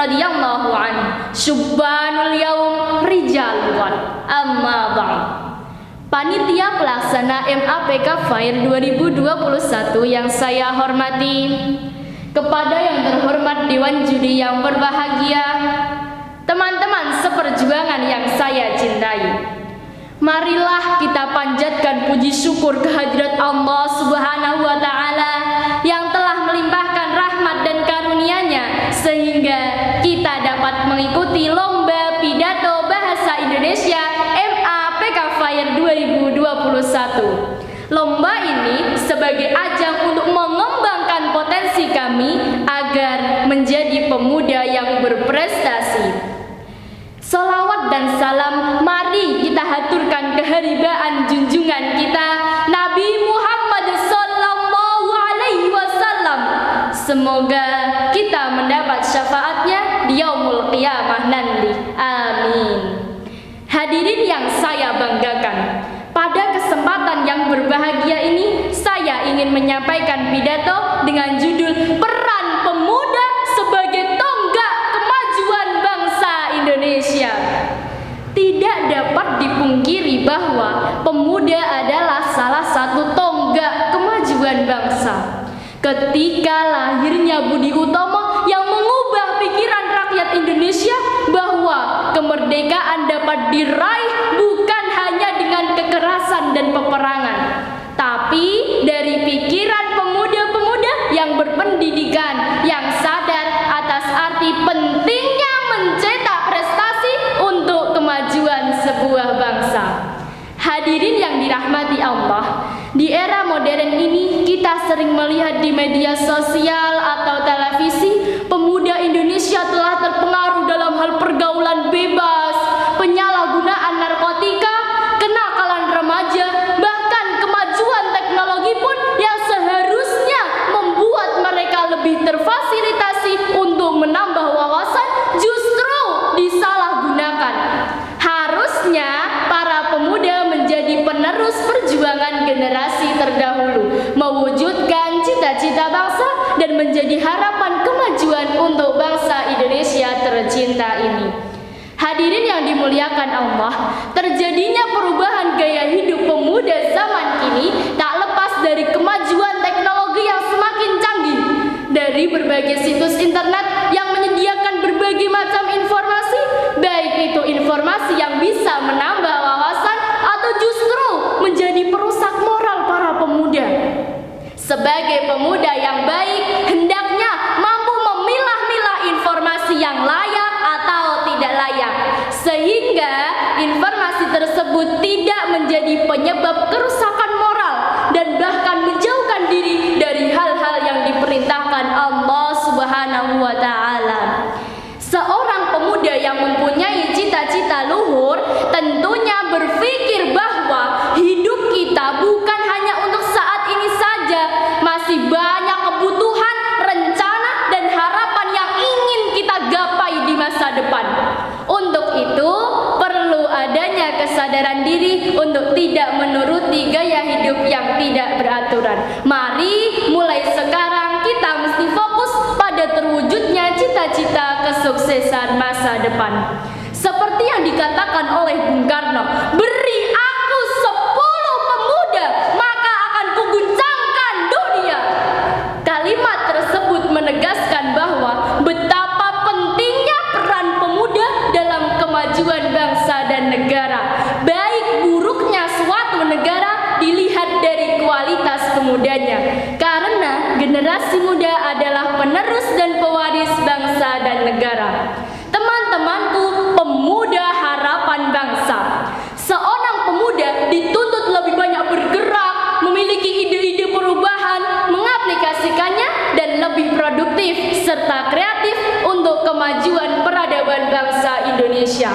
radhiyallahu anhu, syubbanul yaum rijalun amma ba'd. Panitia pelaksana MAPK Fair 2021 yang saya hormati, kepada yang terhormat Dewan Juri yang berbahagia, teman-teman seperjuangan yang saya cintai, marilah kita panjatkan puji syukur kehadirat Allah Subhanahu wa Ta'ala yang telah melimpahkan rahmat dan karunia-Nya sehingga kita dapat mengikuti lomba pidato bahasa Indonesia MAPK Fair 2021. Lomba ini sebagai ajang untuk mengembangkan potensi kami agar menjadi pemuda yang berprestasi. Salawat dan salam mari kita haturkan keharibaan junjungan kita Nabi Muhammad sallallahu alaihi wasallam. Semoga kita mendapat syafaatnya di yaumul qiyamah nanti. Amin. Hadirin yang saya banggakan, pada kesempatan yang berbahagia ini saya ingin menyampaikan pidato dengan judul Peran Pemuda sebagai Tonggak Kemajuan Bangsa Indonesia. Tidak dapat dipungkiri bahwa pemuda adalah salah satu tonggak kemajuan bangsa. Ketika lahirnya Budi Utomo yang mengubah pikiran rakyat Indonesia bahwa kemerdekaan dapat diraih bukan hanya dengan kekerasan dan peperangan, tapi dari pikiran pemuda-pemuda yang berpendidikan, yang sadar atas arti pentingnya mencetak prestasi untuk kemajuan sebuah bangsa. Hadirin yang dirahmati Allah, di era modern ini kita sering melihat di media sosial atau televisi, pemuda Indonesia telah terpengaruh dalam hal pergaulan bebas, penyalahgunaan narkotika, kenakalan remaja, bahkan kemajuan teknologi pun yang seharusnya membuat mereka lebih terfasilitasi untuk menambah wawasan justru disalahgunakan. Harusnya para pemuda menjadi penerus perjuangan generasi terdahulu, mewujudkan cita-cita bangsa dan menjadi harapan kemajuan untuk bangsa Indonesia tercinta ini. Hadirin yang dimuliakan Allah, terjadinya perubahan gaya hidup pemuda zaman kini tak lepas dari kemajuan teknologi yang semakin canggih. Dari berbagai situs internet yang menyediakan berbagai macam informasi, baik itu informasi yang bisa menambah wawasan atau justru menjadi perusak moral para pemuda. Sebagai pemuda yang baik, hendaknya mampu memilah-milah informasi yang layak atau tidak layak, sehingga informasi tersebut tidak menjadi penyebab kerusakan moral dan bahkan menjauhkan diri dari hal-hal yang diperintahkan Allah Subhanahu wa Ta'ala. Seorang pemuda yang mempunyai cita-cita luhur tentunya berpikir bahwa hidup kita bukan hanya untuk saat ini saja, masih banyak kebutuhan, rencana, dan harapan yang ingin kita gapai di masa depan. Untuk itu, perlu adanya kesadaran diri untuk tidak menuruti gaya hidup yang tidak beraturan. Mari mulai sekarang kita mesti fokus pada terwujudnya cita-cita kesuksesan masa depan. Seperti yang dikatakan oleh Bung Karno, beri aku 10 pemuda, maka akan kuguncangkan dunia. Kalimat tersebut menegaskan bahwa betapa pentingnya peran pemuda dalam kemajuan bangsa dan negara. Baik buruknya suatu negara dilihat dari kualitas pemudanya, karena generasi muda adalah penerus dan pewaris bangsa dan negara. Teman-temanku, pemuda harapan bangsa. Seorang pemuda dituntut lebih banyak bergerak, memiliki ide-ide perubahan, mengaplikasikannya, dan lebih produktif serta kreatif untuk kemajuan peradaban bangsa Indonesia.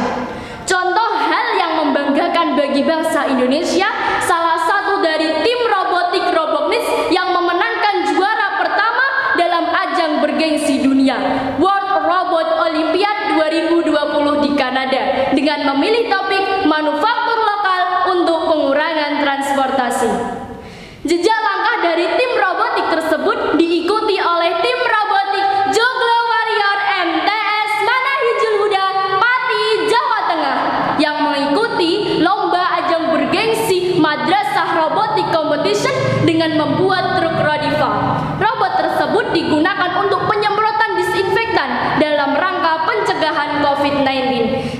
Contoh hal yang membanggakan bagi bangsa Indonesia, salah satu dari tim robotik Robotnis yang memenangkan juara pertama dalam ajang bergengsi dunia World Robot Olympiad 2020 di Kanada dengan memilih topik manufaktur lokal untuk pengurangan transportasi. Jejak langkah dari tim robotik tersebut diikuti oleh tim robotik Joglo Warrior MTS dengan membuat truk Rodiva. Robot tersebut digunakan untuk penyemprotan disinfektan dalam rangka pencegahan COVID-19.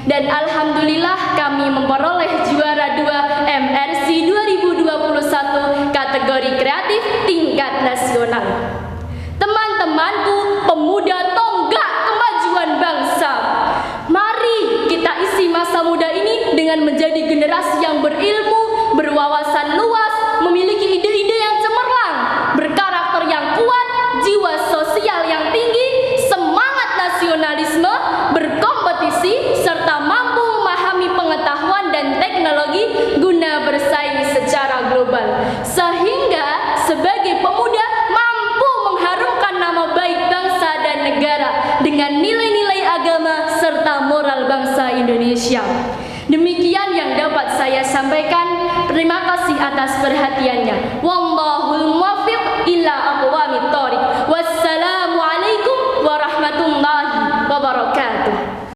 Dan alhamdulillah kami memperoleh juara 2 MRC 2021 kategori kreatif tingkat nasional. Teman-temanku, pemuda tonggak kemajuan bangsa. Mari kita isi masa muda ini dengan menjadi generasi yang berilmu, berwawasan luas, memiliki ide-ide yang cemerlang, berkarakter yang kuat, jiwa sosial yang tinggi, semangat nasionalisme, berkompetisi, serta mampu memahami pengetahuan dan teknologi guna bersaing secara global. Sehingga sebagai pemuda mampu mengharumkan nama baik bangsa dan negara dengan nilai-nilai agama serta moral bangsa Indonesia. Demikian yang dapat saya sampaikan. Terima kasih atas perhatiannya. Wallahul muwaffiq ila